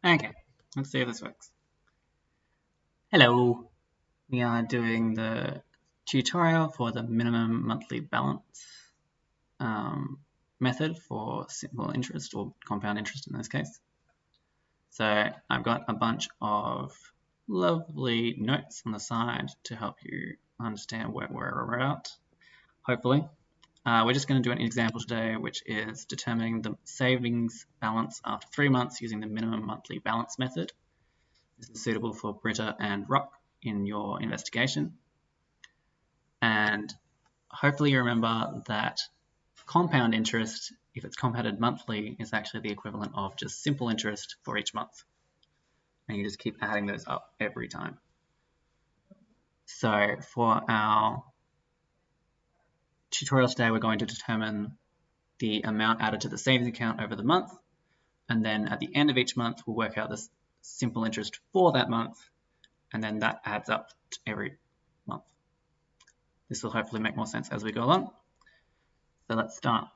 Okay, let's see if this works. Hello, we are doing the tutorial for the minimum monthly balance method for simple interest or compound interest in this case. So I've got a bunch of lovely notes on the side to help you understand where we're at, hopefully. We're just going to do an example today, which is determining the savings balance after 3 months using the minimum monthly balance method. This is suitable for Britta and Rock in your investigation. And hopefully you remember that compound interest, if it's compounded monthly, is actually the equivalent of just simple interest for each month. And you just keep adding those up every time. So for our tutorial today, we're going to determine the amount added to the savings account over the month. And then at the end of each month, we'll work out this simple interest for that month. And then that adds up to every month. This will hopefully make more sense as we go along. So let's start.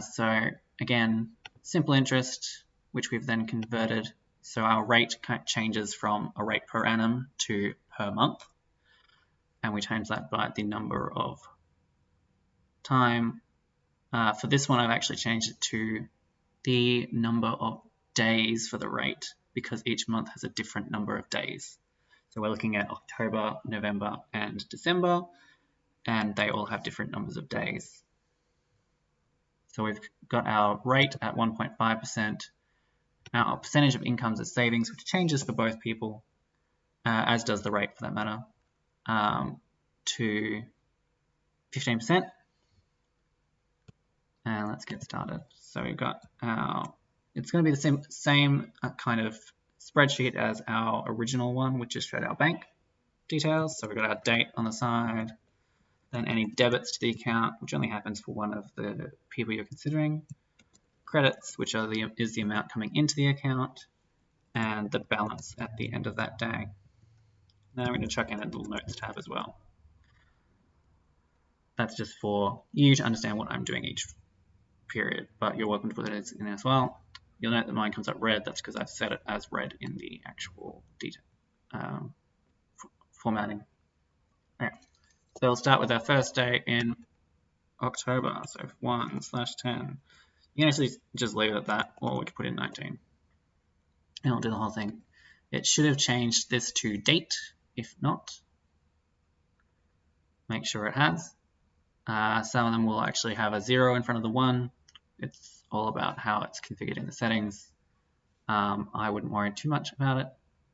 So again, simple interest, which we've then converted. So our rate changes from a rate per annum to per month. And we change that by the number of time. For this one, I've actually changed it to the number of days for the rate because each month has a different number of days. So we're looking at October, November, and December, and they all have different numbers of days. So we've got our rate at 1.5%, our percentage of incomes as savings, which changes for both people, as does the rate for that matter, to 15%. And let's get started. So we've got our, it's going to be the same kind of spreadsheet as our original one, which just showed our bank details. So we've got our date on the side, then any debits to the account, which only happens for one of the people you're considering, credits, which are is the amount coming into the account, and the balance at the end of that day. Now I'm going to chuck in a little notes tab as well. That's just for you to understand what I'm doing each period, but you're welcome to put it in as well. You'll note that mine comes up red. That's because I've set it as red in the actual detail formatting. Okay. So we'll start with our first day in October. So 1/10. You can actually just leave it at that, or we could put in 19. And I'll do the whole thing. It should have changed this to date. If not, make sure it has. Some of them will actually have a 0 in front of the 1. It's all about how it's configured in the settings. I wouldn't worry too much about it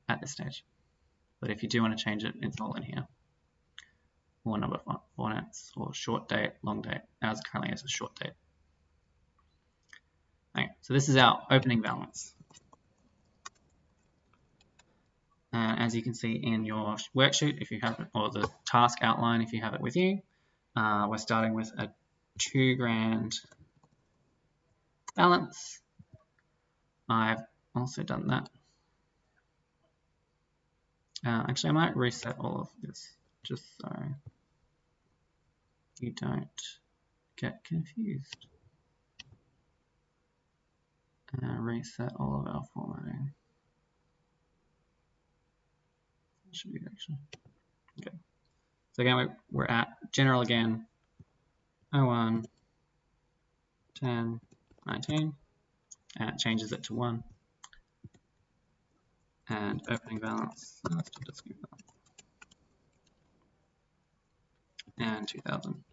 at this stage. But if you do want to change it, it's all in here. Or number formats, or short date, long date. Ours currently has a short date. Okay, so this is our opening balance. As you can see in your worksheet, if you have it, or the task outline if you have it with you, we're starting with a $2,000 balance. I've also done that. Actually, I might reset all of this just so you don't get confused. Reset all of our formatting. That should be good, actually. Okay. So again, we're at general again, 01, 10, 19, and it changes it to 1. And opening balance, let's do this balance. And 2,000.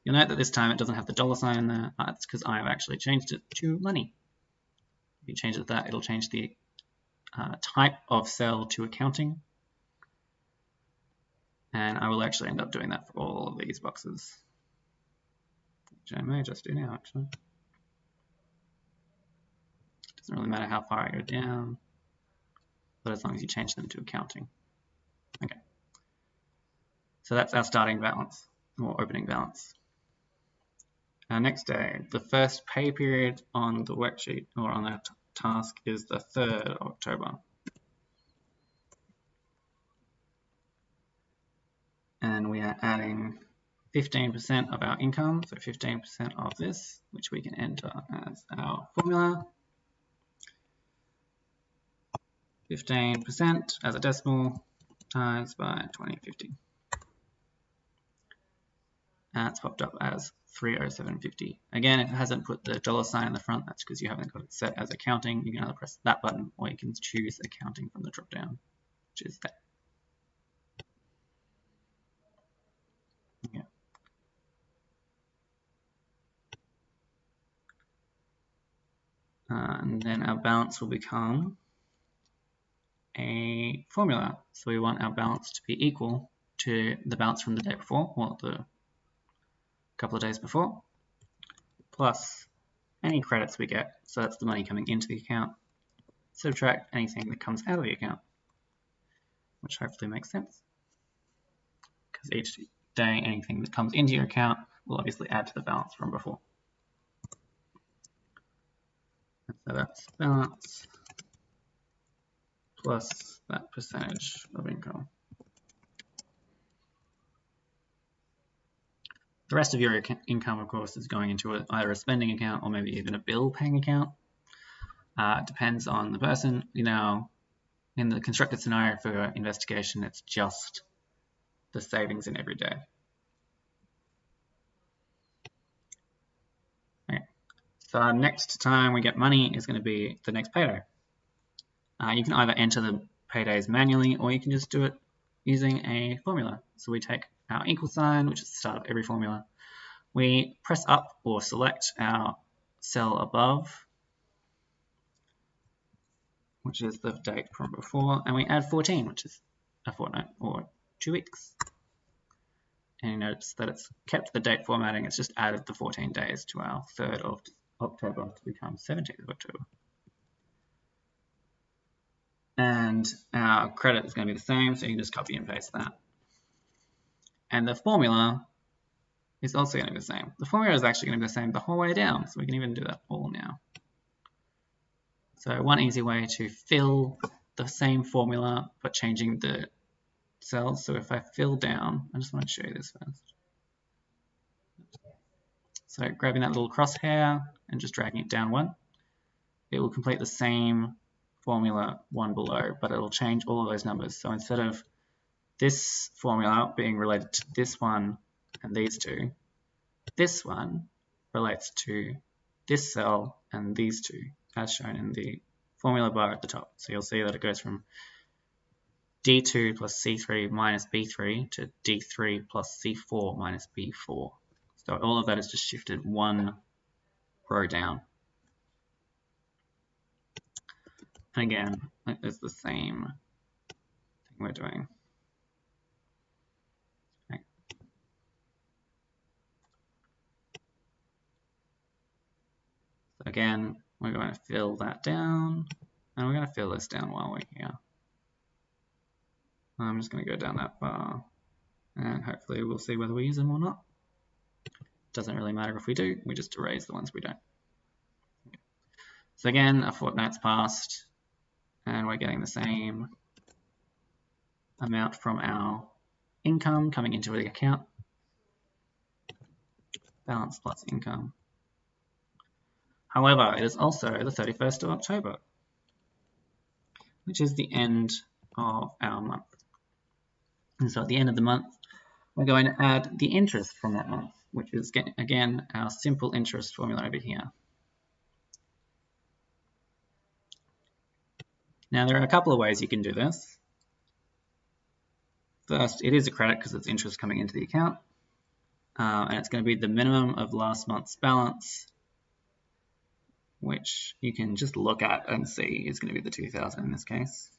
You'll note that this time it doesn't have the $sign in there. That's because I've actually changed it to money. If you change it to that, it'll change the type of cell to accounting. And I will actually end up doing that for all of these boxes, which I may just do now, actually. Doesn't really matter how far I go down, but as long as you change them to accounting. Okay. So that's our starting balance, or opening balance. Our next day, the first pay period on the worksheet, or on our task, is the 3rd of October. And we are adding 15% of our income, so 15% of this, which we can enter as our formula. 15% as a decimal times by 2050. And it's popped up as 307.50. Again, if it hasn't put the dollar sign in the front, that's because you haven't got it set as accounting. You can either press that button or you can choose accounting from the drop down, which is that. Yeah. And then our balance will become a formula. So we want our balance to be equal to the balance from the day before, or the couple of days before, plus any credits we get. So that's the money coming into the account. Subtract anything that comes out of the account, which hopefully makes sense. Because each day, anything that comes into your account will obviously add to the balance from before. And so that's balance plus that percentage of income. The rest of your income, of course, is going into either a spending account or maybe even a bill paying account. It depends on the person. You know, in the constructed scenario for investigation, it's just the savings in every day. Okay. So next time we get money is going to be the next payday. You can either enter the paydays manually or you can just do it using a formula. So we take our equal sign, which is the start of every formula. We press up or select our cell above, which is the date from before, and we add 14, which is a fortnight or 2 weeks. And you notice that it's kept the date formatting, it's just added the 14 days to our 3rd of October to become 17th of October. And our credit is going to be the same, so you can just copy and paste that. And the formula is also going to be the same. The formula is actually going to be the same the whole way down, so we can even do that all now. So one easy way to fill the same formula but changing the cells. So if I fill down, I just want to show you this first. So grabbing that little crosshair and just dragging it down one, it will complete the same formula one below, but it will change all of those numbers. So instead of this formula being related to this one and these two, this one relates to this cell and these two, as shown in the formula bar at the top. So you'll see that it goes from D2 plus C3 minus B3 to D3 plus C4 minus B4. So all of that is just shifted one row down. And again, it's the same thing we're doing. Okay. So again, we're going to fill that down, and we're going to fill this down while we're here. I'm just going to go down that bar, and hopefully we'll see whether we use them or not. Doesn't really matter if we do, we just erase the ones we don't. Okay. So again, a fortnight's passed, and we're getting the same amount from our income coming into the account. Balance plus income. However, it is also the 31st of October, which is the end of our month. And so at the end of the month, we're going to add the interest from that month, which is, again, our simple interest formula over here. Now, there are a couple of ways you can do this. First, it is a credit because it's interest coming into the account. And it's going to be the minimum of last month's balance, which you can just look at and see is going to be the 2,000 in this case,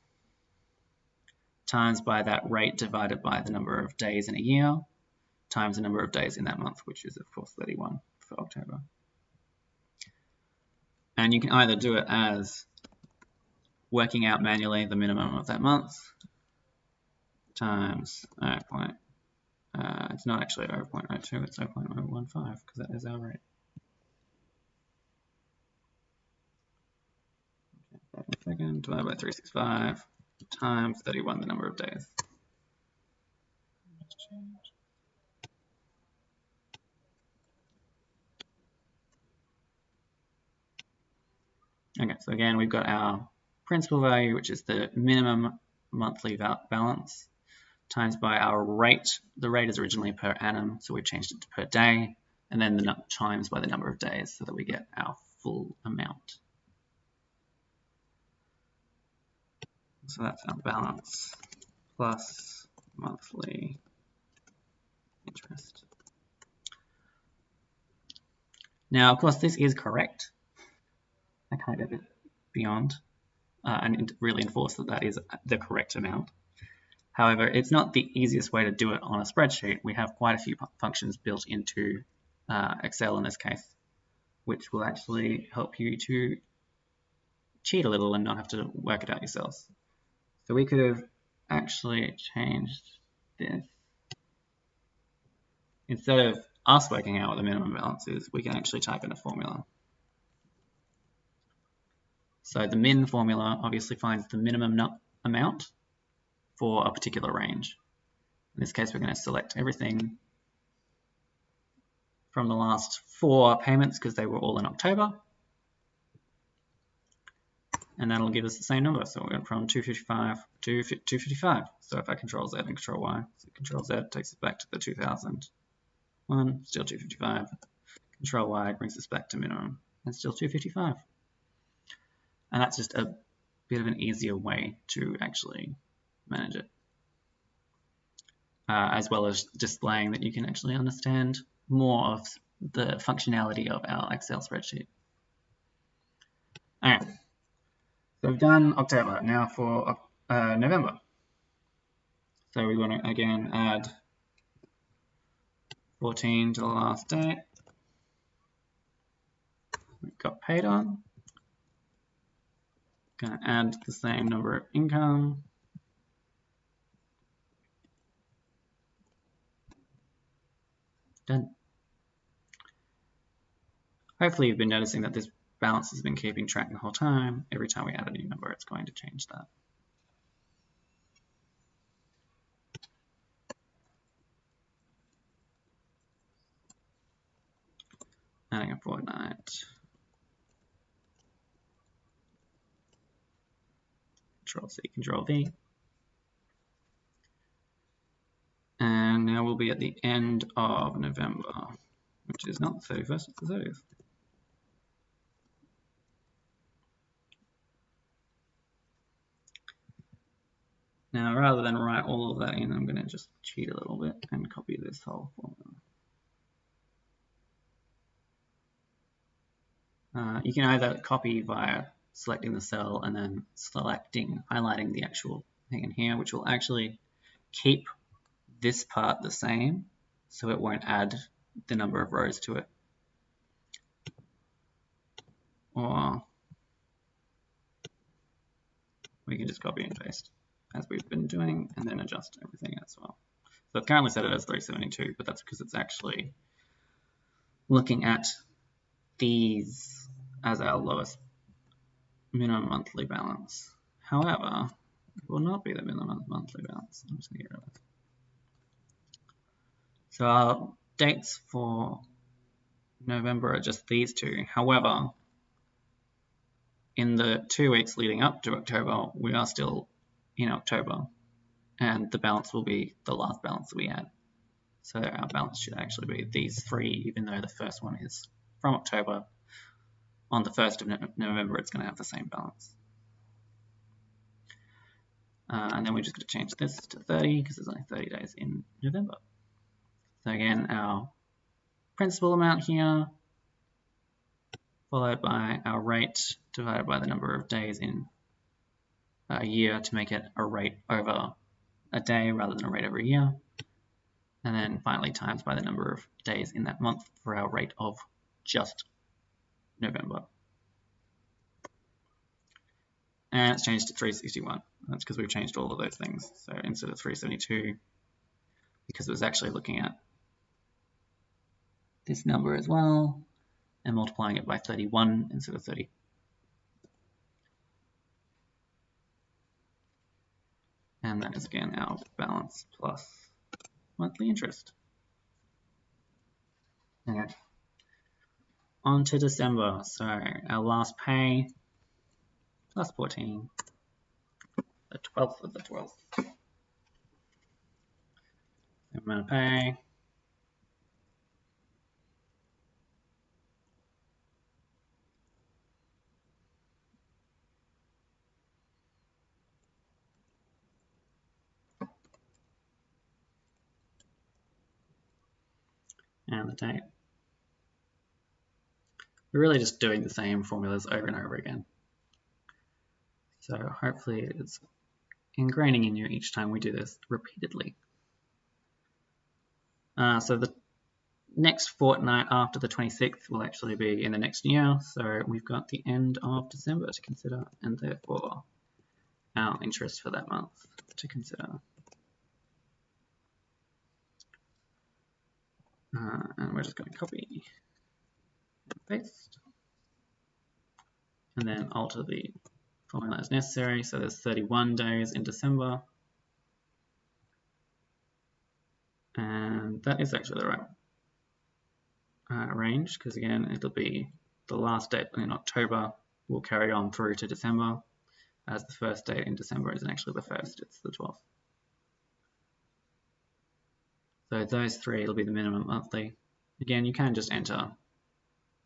times by that rate divided by the number of days in a year, times the number of days in that month, which is, of course, 31 for October. And you can either do it as working out manually the minimum of that month times it's not actually 0.02, it's 0.015 because that is our rate. Okay, a second, divided by 365 times 31, the number of days. Okay, so again, we've got our principal value, which is the minimum monthly balance, times by our rate. The rate is originally per annum, so we changed it to per day, and then the times by the number of days so that we get our full amount. So that's our balance plus monthly interest. Now, of course, this is correct. I can't go beyond and really enforce that that is the correct amount. However, it's not the easiest way to do it on a spreadsheet. We have quite a few functions built into Excel in this case, which will actually help you to cheat a little and not have to work it out yourselves. So we could have actually changed this. Instead of us working out what the minimum balance is, we can actually type in a formula. So the min formula obviously finds the minimum amount for a particular range. In this case, we're going to select everything from the last 4 payments because they were all in October. And that'll give us the same number. So we went from 255 to 255. So if I Control Z and Control Y, so Control Z takes us back to the 2001, still 255. Control Y brings us back to minimum, and still 255. And that's just a bit of an easier way to actually manage it. As well as displaying that you can actually understand more of the functionality of our Excel spreadsheet. All right, so we've done October. Now for November. So we want to again add 14 to the last date. We've got paid on. Going to add the same number of income. Done. Hopefully you've been noticing that this balance has been keeping track the whole time. Every time we add a new number, it's going to change that. Adding a fortnight. Control C, Control V. And now we'll be at the end of November, which is not the 31st, it's the 30th. Now, rather than write all of that in, I'm going to just cheat a little bit and copy this whole formula. You can either copy via selecting the cell and then highlighting the actual thing in here, which will actually keep this part the same, so it won't add the number of rows to it. Or we can just copy and paste, as we've been doing, and then adjust everything as well. So it's currently set it as 372, but that's because it's actually looking at these as our lowest minimum monthly balance. However, it will not be the minimum monthly balance. I'm just going to get rid of it. So our dates for November are just these two. However, in the 2 weeks leading up to October, we are still in October, and the balance will be the last balance that we add. So our balance should actually be these 3, even though the first one is from October. On the 1st of November, it's going to have the same balance. And then we're just going to change this to 30 because there's only 30 days in November. So again, our principal amount here, followed by our rate divided by the number of days in a year to make it a rate over a day rather than a rate over a year. And then finally times by the number of days in that month for our rate of just November. And it's changed to 361. That's because we've changed all of those things. So instead of 372, because it was actually looking at this number as well and multiplying it by 31 instead of 30. And that is again our balance plus monthly interest. Okay. On to December. So our last pay plus 14, the 12th of the 12th. Amount of pay. And the date. We're really just doing the same formulas over and over again. So hopefully it's ingraining in you each time we do this repeatedly. So the next fortnight after the 26th will actually be in the next year. So we've got the end of December to consider, and therefore our interest for that month to consider. And we're just going to copy and paste, and then alter the formula as necessary. So there's 31 days in December, and that is actually the right range, because again it'll be the last date in October will carry on through to December, as the first date in December isn't actually the 1st, it's the 12th. So those three will be the minimum monthly. Again, you can just enter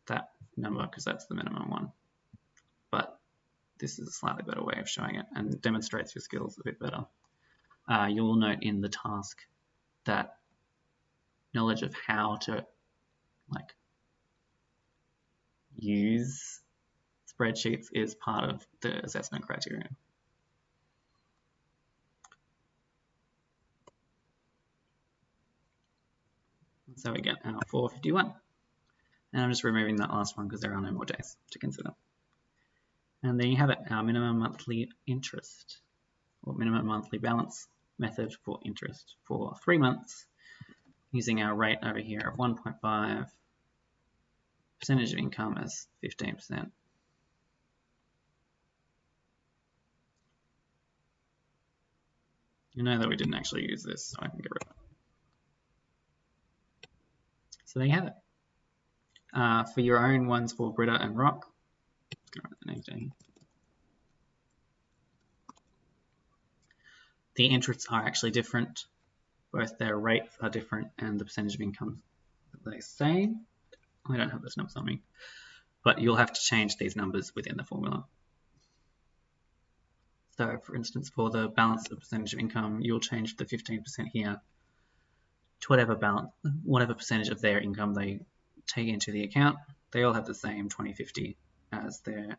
that number because that's the minimum one, but this is a slightly better way of showing it and demonstrates your skills a bit better. You'll note in the task that knowledge of how to use spreadsheets is part of the assessment criteria. So we get our 451, and I'm just removing that last one because there are no more days to consider. And there you have it, our minimum monthly interest, or minimum monthly balance method for interest for 3 months, using our rate over here of 1.5, percentage of income as 15%. You know that we didn't actually use this, so I can get rid of it. So there you have it. For your own ones for Britta and Rock, I'm going to write the names down here. The interests are actually different. Both their rates are different and the percentage of income that they say. I don't have those numbers on me, but you'll have to change these numbers within the formula. So for instance, for the balance of percentage of income, you'll change the 15% here to whatever percentage of their income they take into the account. They all have the same 20/50 as their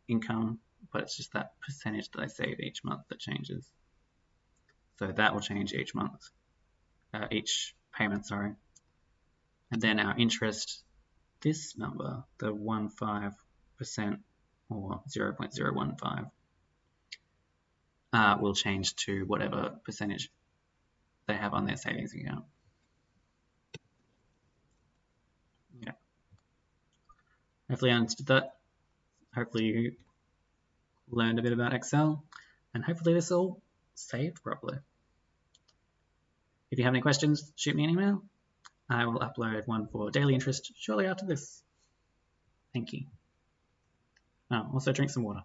income, but it's just that percentage that they save each month that changes. So that will change each month, each payment, sorry. And then our interest, this number, the 15% or 0.015, will change to whatever percentage they have on their savings account. Okay. Hopefully you understood that. Hopefully you learned a bit about Excel, and hopefully this all saved properly. If you have any questions, shoot me an email. I will upload one for daily interest shortly after this. Thank you. Also drink some water.